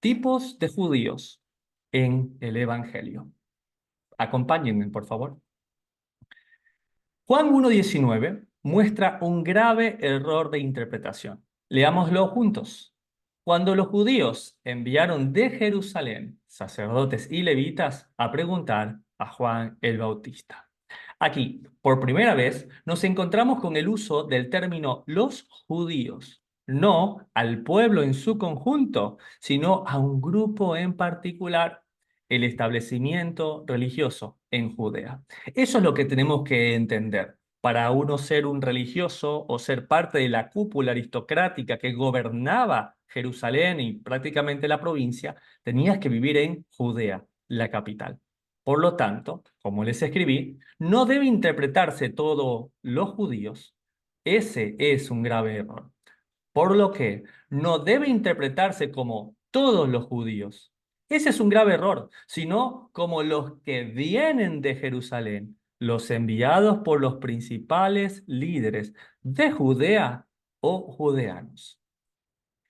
Tipos de judíos en el Evangelio. Acompáñenme, por favor. Juan 1:19 muestra un grave error de interpretación. Leámoslo juntos. Cuando los judíos enviaron de Jerusalén sacerdotes y levitas a preguntar a Juan el Bautista. Aquí, por primera vez, nos encontramos con el uso del término los judíos, no al pueblo en su conjunto, sino a un grupo en particular, el establecimiento religioso en Judea. Eso es lo que tenemos que entender. Para uno ser un religioso o ser parte de la cúpula aristocrática que gobernaba Jerusalén y prácticamente la provincia, tenías que vivir en Judea, la capital. Por lo tanto, como les escribí, no debe interpretarse todo los judíos. Ese es un grave error. Por lo que no debe interpretarse como todos los judíos. Ese es un grave error, sino como los que vienen de Jerusalén, los enviados por los principales líderes de Judea o judeanos.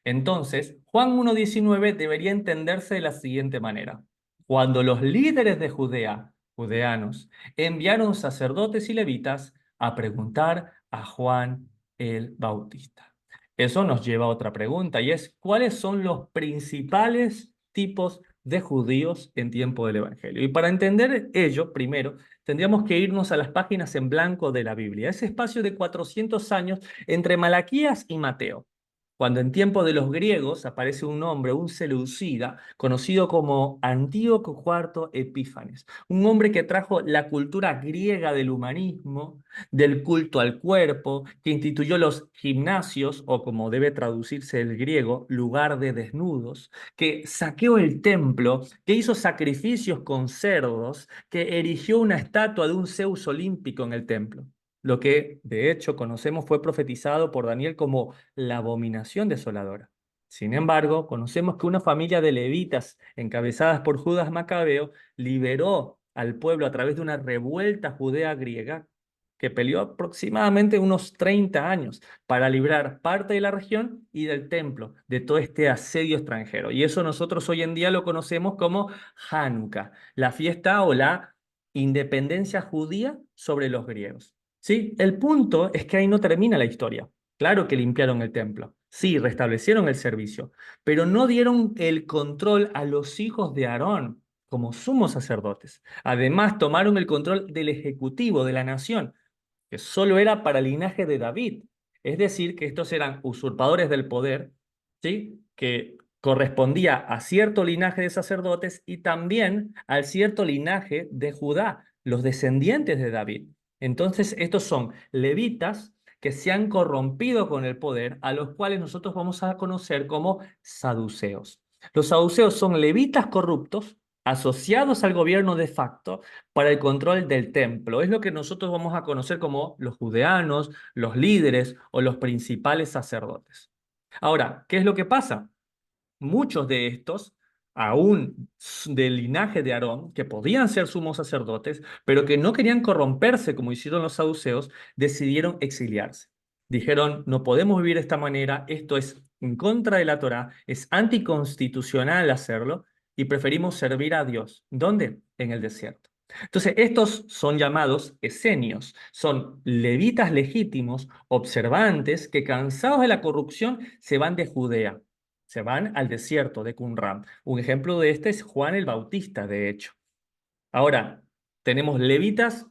Entonces, Juan 1:19 debería entenderse de la siguiente manera. Cuando los líderes de Judea, judeanos, enviaron sacerdotes y levitas a preguntar a Juan el Bautista. Eso nos lleva a otra pregunta y es, ¿cuáles son los principales tipos de judíos en tiempo del Evangelio? Y para entender ello, primero, tendríamos que irnos a las páginas en blanco de la Biblia, ese espacio de 400 años entre Malaquías y Mateo, cuando en tiempo de los griegos aparece un hombre, un seleucida, conocido como Antíoco IV Epífanes, un hombre que trajo la cultura griega del humanismo, del culto al cuerpo, que instituyó los gimnasios, o como debe traducirse el griego, lugar de desnudos, que saqueó el templo, que hizo sacrificios con cerdos, que erigió una estatua de un Zeus olímpico en el templo. Lo que, de hecho, conocemos fue profetizado por Daniel como la abominación desoladora. Sin embargo, conocemos que una familia de levitas, encabezadas por Judas Macabeo, liberó al pueblo a través de una revuelta judea griega que peleó aproximadamente unos 30 años para librar parte de la región y del templo de todo este asedio extranjero. Y eso nosotros hoy en día lo conocemos como Hanukkah, la fiesta o la independencia judía sobre los griegos. ¿Sí? El punto es que ahí no termina la historia. Claro que limpiaron el templo, sí, restablecieron el servicio, pero no dieron el control a los hijos de Aarón como sumos sacerdotes. Además, tomaron el control del ejecutivo de la nación, que solo era para el linaje de David. Es decir, que estos eran usurpadores del poder, ¿sí? Que correspondía a cierto linaje de sacerdotes y también al cierto linaje de Judá, los descendientes de David. Entonces, estos son levitas que se han corrompido con el poder, a los cuales nosotros vamos a conocer como saduceos. Los saduceos son levitas corruptos asociados al gobierno de facto para el control del templo. Es lo que nosotros vamos a conocer como los judeanos, los líderes o los principales sacerdotes. Ahora, ¿qué es lo que pasa? Muchos de estos, aún del linaje de Aarón, que podían ser sumos sacerdotes, pero que no querían corromperse como hicieron los saduceos, decidieron exiliarse. Dijeron, no podemos vivir de esta manera, esto es en contra de la Torá, es anticonstitucional hacerlo y preferimos servir a Dios. ¿Dónde? En el desierto. Entonces, estos son llamados esenios, son levitas legítimos, observantes, que cansados de la corrupción se van de Judea, se van al desierto de Qumran. Un ejemplo de este es Juan el Bautista, de hecho. Ahora, tenemos levitas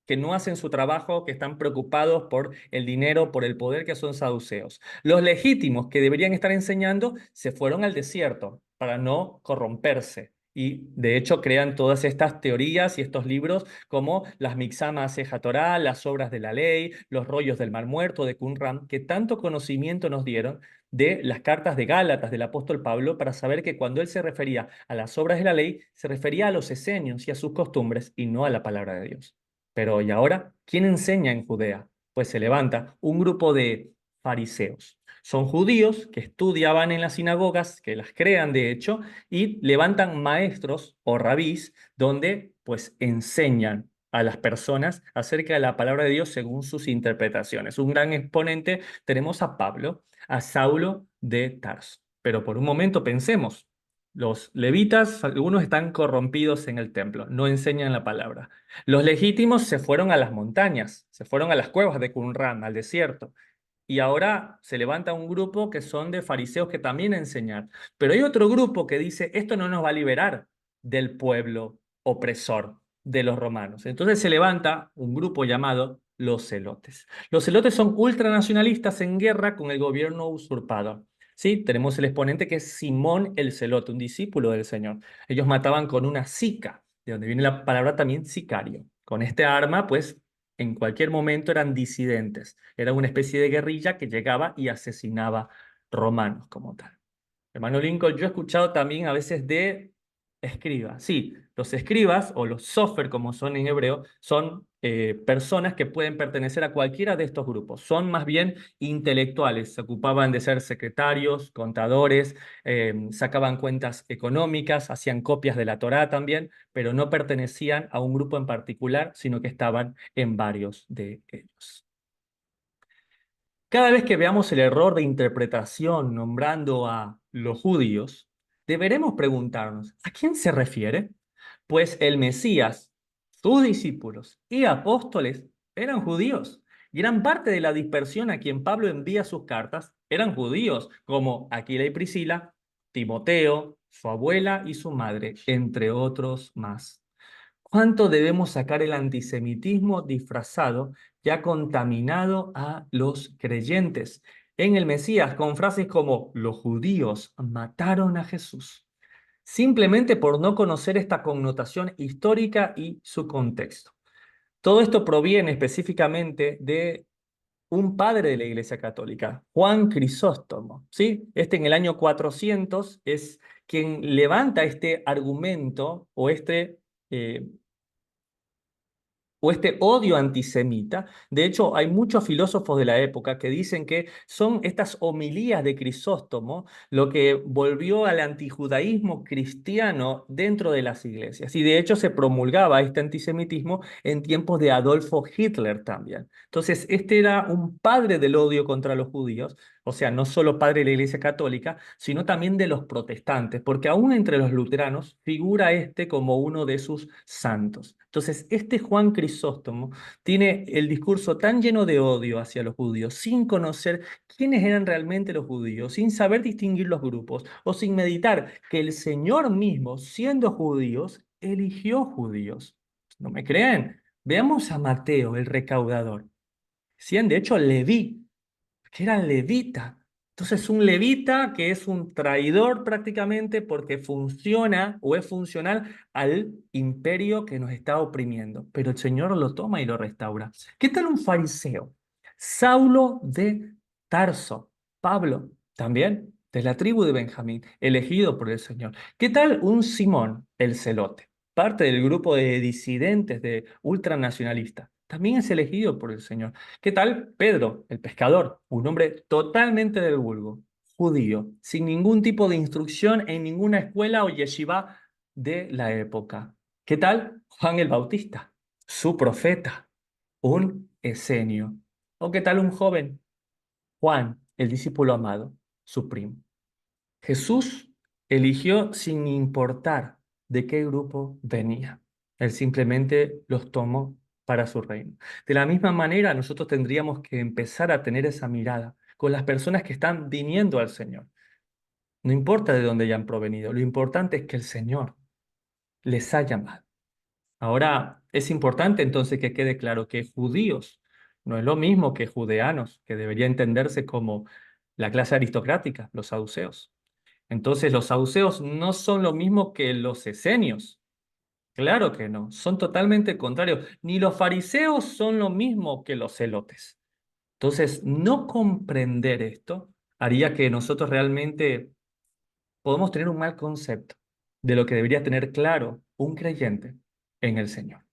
que no hacen su trabajo, que están preocupados por el dinero, por el poder, que son saduceos. Los legítimos que deberían estar enseñando se fueron al desierto para no corromperse. Y de hecho crean todas estas teorías y estos libros como las Mixama Seja Torá, las obras de la ley, los rollos del Mar Muerto de Qumran, que tanto conocimiento nos dieron de las cartas de Gálatas del apóstol Pablo para saber que cuando él se refería a las obras de la ley, se refería a los esenios y a sus costumbres y no a la palabra de Dios. Pero ¿y ahora quién enseña en Judea? Pues se levanta un grupo de fariseos. Son judíos que estudiaban en las sinagogas, que las crean de hecho, y levantan maestros o rabís donde pues enseñan a las personas acerca de la palabra de Dios según sus interpretaciones. Un gran exponente tenemos a Pablo, a Saulo de Tarso. Pero por un momento pensemos, Los levitas, algunos están corrompidos en el templo, no enseñan la palabra. Los legítimos se fueron a las montañas, se fueron a las cuevas de Qumran, al desierto. Y ahora se levanta un grupo que son de fariseos que también enseñan. Pero hay otro grupo que dice, esto no nos va a liberar del pueblo opresor de los romanos. Entonces se levanta un grupo llamado los celotes. Los celotes son ultranacionalistas en guerra con el gobierno usurpador. ¿Sí? Tenemos el exponente que es Simón el Celote, un discípulo del Señor. Ellos mataban con una sica, de donde viene la palabra también sicario. Con este arma, pues, en cualquier momento eran disidentes. Era una especie de guerrilla que llegaba y asesinaba romanos como tal. Hermano Lincoln, yo he escuchado también a veces de escribas. Sí, los escribas o los sofer, como son en hebreo, son personas que pueden pertenecer a cualquiera de estos grupos. Son más bien intelectuales. Se ocupaban de ser secretarios, contadores, sacaban cuentas económicas, hacían copias de la Torá también, pero no pertenecían a un grupo en particular, sino que estaban en varios de ellos. Cada vez que veamos el error de interpretación nombrando a los judíos, deberemos preguntarnos, ¿a quién se refiere? Pues el Mesías, sus discípulos y apóstoles eran judíos. Gran parte de la dispersión a quien Pablo envía sus cartas eran judíos, como Aquila y Priscila, Timoteo, su abuela y su madre, entre otros más. ¿Cuánto debemos sacar el antisemitismo disfrazado que ha contaminado a los creyentes en el Mesías con frases como los judíos mataron a Jesús? Simplemente por no conocer esta connotación histórica y su contexto. Todo esto proviene específicamente de un padre de la Iglesia Católica, Juan Crisóstomo, ¿sí? Este en el año 400 es quien levanta este argumento eh, o este odio antisemita. De hecho, hay muchos filósofos de la época que dicen que son estas homilías de Crisóstomo lo que volvió al antijudaísmo cristiano dentro de las iglesias. Y de hecho se promulgaba este antisemitismo en tiempos de Adolfo Hitler también. Entonces, este era un padre del odio contra los judíos, o sea, no solo padre de la Iglesia Católica, sino también de los protestantes, porque aún entre los luteranos figura este como uno de sus santos. Entonces, este Juan Crisóstomo tiene el discurso tan lleno de odio hacia los judíos, sin conocer quiénes eran realmente los judíos, sin saber distinguir los grupos, o sin meditar que el Señor mismo, siendo judíos, eligió judíos. ¿No me creen? Veamos a Mateo, el recaudador. Decían, de hecho, Leví, que era levita. Entonces, un levita que es un traidor prácticamente porque funciona o es funcional al imperio que nos está oprimiendo. Pero el Señor lo toma y lo restaura. ¿Qué tal un fariseo? Saulo de Tarso, Pablo, también de la tribu de Benjamín, elegido por el Señor. ¿Qué tal un Simón, el celote? Parte del grupo de disidentes, de ultranacionalistas. También es elegido por el Señor. ¿Qué tal Pedro, el pescador? Un hombre totalmente del vulgo, judío, sin ningún tipo de instrucción en ninguna escuela o yeshiva de la época. ¿Qué tal Juan el Bautista? Su profeta, un esenio. ¿O qué tal un joven? Juan, el discípulo amado, su primo. Jesús eligió sin importar de qué grupo venía. Él simplemente los tomó para su reino. De la misma manera, nosotros tendríamos que empezar a tener esa mirada con las personas que están viniendo al Señor. No importa de dónde hayan provenido, lo importante es que el Señor les ha llamado. Ahora, es importante entonces que quede claro que judíos no es lo mismo que judeanos, que debería entenderse como la clase aristocrática, los saduceos. Entonces, los saduceos no son lo mismo que los esenios. Claro que no, son totalmente contrarios. Ni los fariseos son lo mismo que los celotes. Entonces, no comprender esto haría que nosotros realmente podamos tener un mal concepto de lo que debería tener claro un creyente en el Señor.